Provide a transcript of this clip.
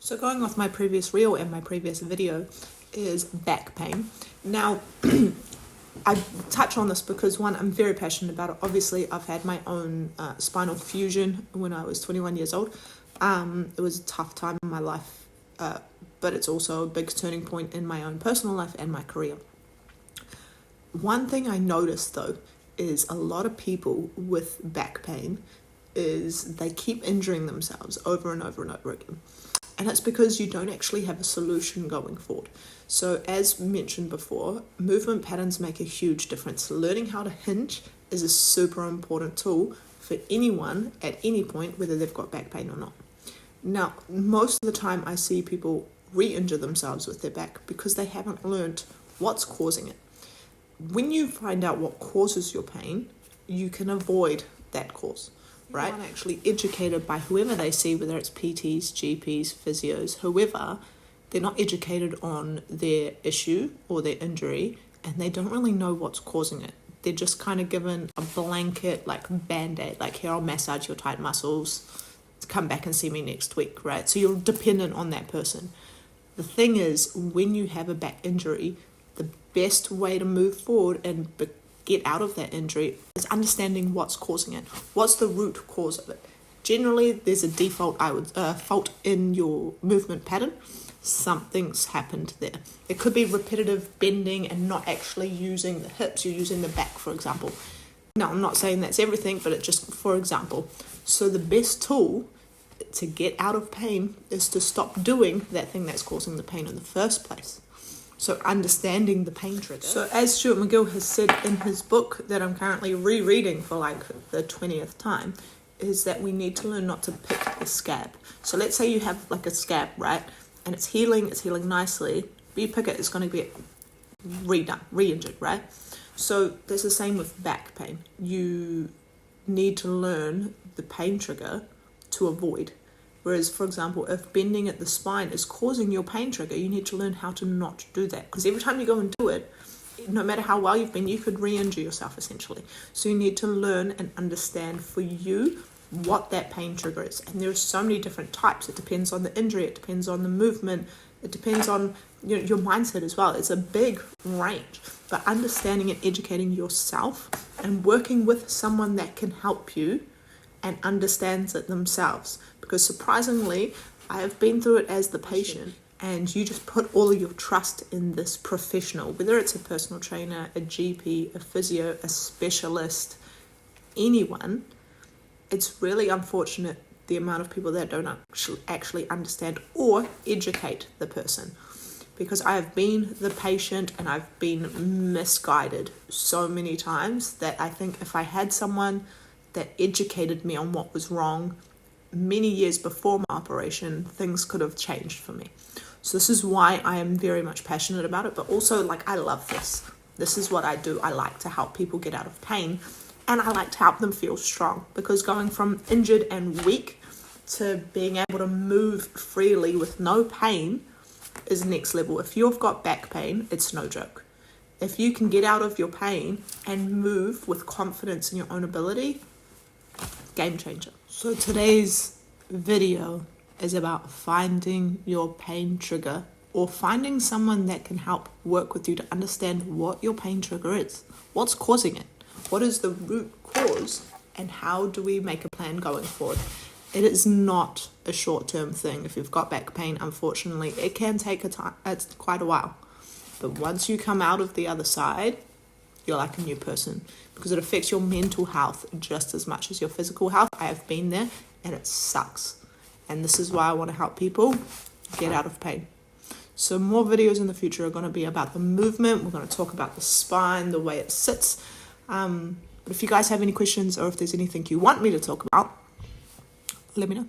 So going off my previous reel and my previous video is back pain. Now, I touch on this because one, I'm very passionate about it. Obviously, I've had my own spinal fusion when I was 21 years old. It was a tough time in my life, but it's also a big turning point in my own personal life and my career. One thing I noticed though is a lot of people with back pain is they keep injuring themselves over and over and over again. And it's because you don't actually have a solution going forward. So as mentioned before, movement patterns make a huge difference. Learning how to hinge is a super important tool for anyone at any point, whether they've got back pain or not. Now, most of the time I see people re-injure themselves with their back because they haven't learned what's causing it. When you find out what causes your pain, you can avoid that cause. Right? Actually educated by whoever they see, whether it's PTs, GPs, physios, whoever, they're not educated on their issue or their injury, and they don't really know what's causing it. They're just kind of given a blanket, like band-aid, like here, I'll massage your tight muscles, come back and see me next week, right? So you're dependent on that person. The thing is, when you have a back injury, the best way to move forward and get out of that injury is understanding what's causing it. What's the root cause of it? Generally, there's a default fault in your movement pattern. Something's happened there. It could be repetitive bending and not actually using the hips. You're using the back, for example. Now, I'm not saying that's everything, but it just for example. So the best tool to get out of pain is to stop doing that thing that's causing the pain in the first place. So understanding the pain trigger. So as Stuart McGill has said in his book that I'm currently rereading for like the 20th time, is that we need to learn not to pick the scab. So let's say you have like a scab, right? And it's healing nicely. But you pick it, it's going to be redone, re-injured, right? So there's the same with back pain. You need to learn the pain trigger to avoid. Whereas, for example, if bending at the spine is causing your pain trigger, you need to learn how to not do that. Because every time you go and do it, no matter how well you've been, you could re-injure yourself essentially. So you need to learn and understand for you what that pain trigger is. And there are so many different types. It depends on the injury, it depends on the movement, it depends on your mindset as well. It's a big range. But understanding and educating yourself and working with someone that can help you and understands it themselves. Because surprisingly, I have been through it as the patient, and you just put all of your trust in this professional, whether it's a personal trainer, a GP, a physio, a specialist, anyone. It's really unfortunate the amount of people that don't actually understand or educate the person. Because I have been the patient and I've been misguided so many times that I think if I had someone that educated me on what was wrong many years before my operation, things could have changed for me. So this is why I am very much passionate about it, but also like I love this. This is what I do. I like to help people get out of pain, and I like to help them feel strong, because going from injured and weak to being able to move freely with no pain is next level. If you've got back pain, it's no joke. If you can get out of your pain and move with confidence in your own ability, game changer. So today's video is about finding your pain trigger, or finding someone that can help work with you to understand what your pain trigger is. What's causing it? What is the root cause? And how do we make a plan going forward? It is not a short-term thing. If you've got back pain, unfortunately, it can take it's quite a while. But once you come out of the other side, you're like a new person, because it affects your mental health just as much as your physical health. I have been there and it sucks. And this is why I want to help people get out of pain. So more videos in the future are going to be about the movement. We're going to talk about the spine, the way it sits. But if you guys have any questions, or if there's anything you want me to talk about, let me know.